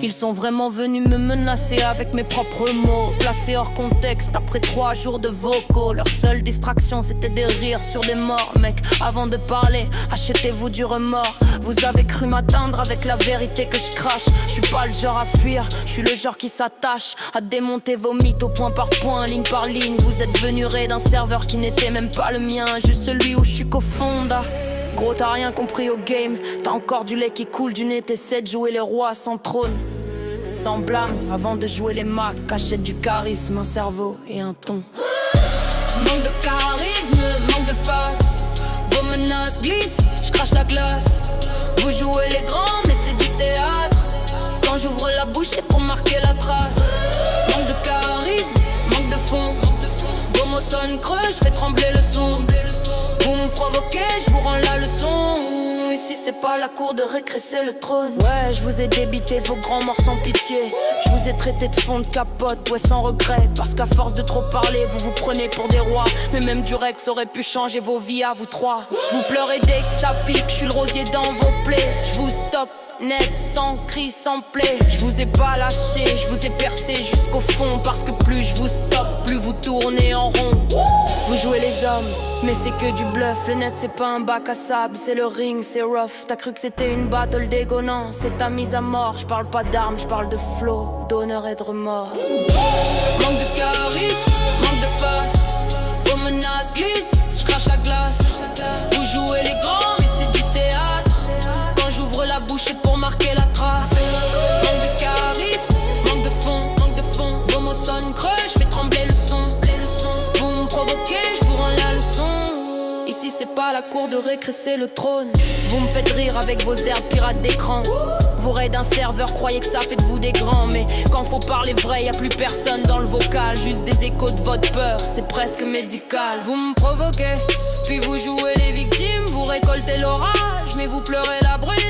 Ils sont vraiment venus me menacer avec mes propres mots, placés hors contexte après 3 jours de vocaux. Leur seule distraction c'était des rires sur des morts. Mec, avant de parler, achetez-vous du remords. Vous avez cru m'atteindre avec la vérité que je crache. Je suis pas le genre à fuir, je suis le genre qui s'attache à démonter vos mythes au point par point, ligne par ligne. Vous êtes venu raid d'un serveur qui n'était même pas le mien, juste celui où je suis cofonda. Gros, t'as rien compris au game, t'as encore du lait qui coule du nez. T'essaies de jouer les rois sans trône, sans blâme, avant de jouer les macs. Achète du charisme, un cerveau et un ton. Manque de charisme, manque de face. Vos menaces glissent, je crache la glace. Vous jouez les grands mais c'est du théâtre. Quand j'ouvre la bouche c'est pour marquer la trace. Manque de charisme, manque de fond. Vos mots sonnent creux, je fais trembler le son. Vous me provoquez, je vous rends la leçon. Ici c'est pas la cour de récré, c'est le trône. Ouais, je vous ai débité vos grands morts sans pitié. Je vous ai traité de fond de capote, ouais sans regret. Parce qu'à force de trop parler, vous vous prenez pour des rois. Mais même du Rex aurait pu changer vos vies à vous trois. Vous pleurez dès que ça pique, je suis le rosier dans vos plaies. Je vous stoppe net, sans cri, sans plaie. Je vous ai pas lâché, je vous ai percé jusqu'au fond. Parce que plus je vous stoppe, plus vous tournez en rond. Vous jouez les hommes, mais c'est que du bluff. Le net c'est pas un bac à sable, c'est le ring, c'est rough. T'as cru que c'était une battle d'ego, non, c'est ta mise à mort. Je parle pas d'armes, je parle de flow, d'honneur et de remords. Manque de charisme, manque de face. Vos menaces glissent, je crache la glace. Vous jouez les grands, mais c'est du théâtre. Quand j'ouvre la bouche c'est pour marquer la trace. Manque de charisme, manque de fond. Vos mots sonnent creux, je fais trembler le son. Vous me provoquez, je vous rends la leçon. Ici c'est pas la cour de récré, c'est le trône. Vous me faites rire avec vos airs pirates d'écran. Vous raidez un serveur, croyez que ça fait de vous des grands. Mais quand faut parler vrai, y'a plus personne dans le vocal. Juste des échos de votre peur, c'est presque médical. Vous me provoquez, puis vous jouez les victimes. Vous récoltez l'orage, mais vous pleurez la bruine.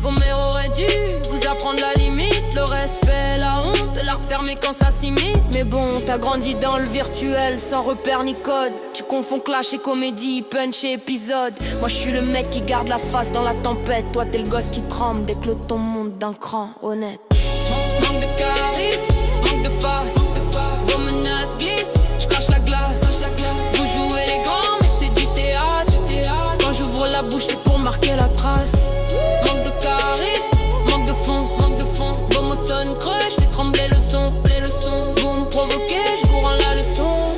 Vos mères auraient dû vous apprendre la limite. Le respect, la honte, l'art fermé quand ça s'imite. Mais bon, t'as grandi dans le virtuel sans repère ni code. Tu confonds clash et comédie, punch et épisode. Moi je suis le mec qui garde la face dans la tempête. Toi t'es le gosse qui tremble dès que le ton monte d'un cran, honnête. Manque de charisme, manque de face. Vos menaces glissent, je crache la glace. Vous jouez les grands mais c'est du théâtre. Quand j'ouvre la bouche c'est pour marquer la trace. Manque de charisme, manque de fond. Vos mots sonnent creux, je fais trembler le son. Vous me provoquez, je vous rends la leçon.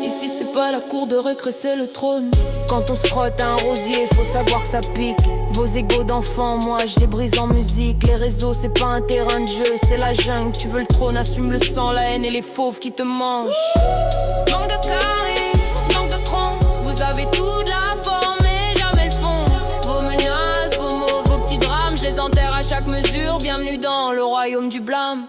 Ici c'est pas la cour de récré, c'est le trône. Quand on se frotte à un rosier, faut savoir que ça pique. Vos égos d'enfants, moi je les brise en musique. Les réseaux c'est pas un terrain de jeu, c'est la jungle. Tu veux le trône, assume le sang, la haine et les fauves qui te mangent. Manque de charisme, manque de cran. Vous avez toute la forme mais jamais le fond. Vos menaces, vos mots, vos petits drames, je les enterre à chaque mesure. Bienvenue dans le royaume du blâme.